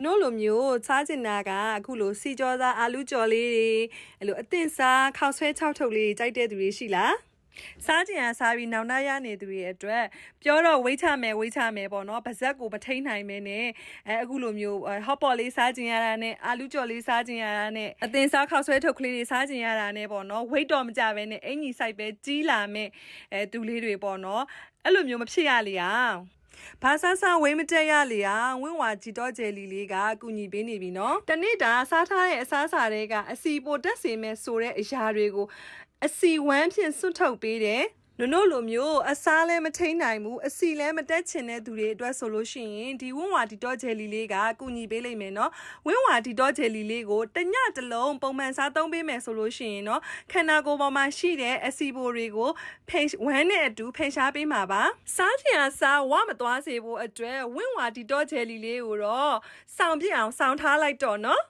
နို့လိုမျိုးစားကျင်တာကအခုလိုစီကြောသားအာလူကြော်လေးတွေအဲ့လိုအသင့်စားခောက်ဆွဲ၆ထုတ်လေးကြိုက်တဲ့သူတွေရှိလားစားကျင်အားစားပြီးနောင်တရနေသူတွေအတွက်ပြောတော့ဝိတ်ချမယ်ပေါ့နော်ပါဇက်ကိုမထိန်နိုင်မဲနဲ့အခုလိုမျိုးဟော့ပေါ့လေးစားကျင်ရတာနဲ့အာလူကြော်လေးစားကျင်ရတာနဲ့အသင်စားခောက်ဆွဲထုတ်ကလေးတွေစားကျင်ရတာနဲ့ပေါ့နော်ဝိတ်တော့မကြပဲနဲ့အင်ကြီးဆိုင်ပဲကြီးလာမဲ့သူလေးတွေပေါ့နော်အဲ့လိုမျိုးမဖြစ်ရလေအောင်ဘာဆန်းဝိမတက်ရလေအောင်ဝင်းဝါကြည်တော့ကျယ်လီလေးကအကူညီပေးနေပြီနော်တနေ့တာစားထားတဲ့အစားအစာတွေကအစီပိုတက်စေမဲ့ဆိုတဲ့အရာတွေကိုအစီဝမ်းဖြင့်စွတ်ထုတ်ပေးတယ်နို့လိုမျိုးအစားလည်းမထိန်နိုင်ဘူးအစီလည်းမတက်ချင်တဲ့သူတွေအတွက်ဆိုလို့ရှိရင်ဒီဝင်းဝါဒီတော့ဂျယ်လီလေးကအကူညီပေးလိမ့်မယ်နော်ဝင်းဝါဒီတော့ဂျယ်လီလေးကိုတညတစ်လုံးပုံမှန်စားသုံးပေးမယ်ဆိုလို့ရှိရင်နော်ခန္ဓာကိုယ်ပေါ်မှာရှိတဲ့အစီပိုတွေကိုဝမ်းနဲ့အတူဖိရှားပေးမှာပါစားချင်အားစားဝမသွားစေဖို့အတွက်ဝင်းဝါဒီတော့ဂျယ်လီလေးကိုတော့စောင့်ပြစ်အောင်စောင့်ထားလိုက်တော့နော်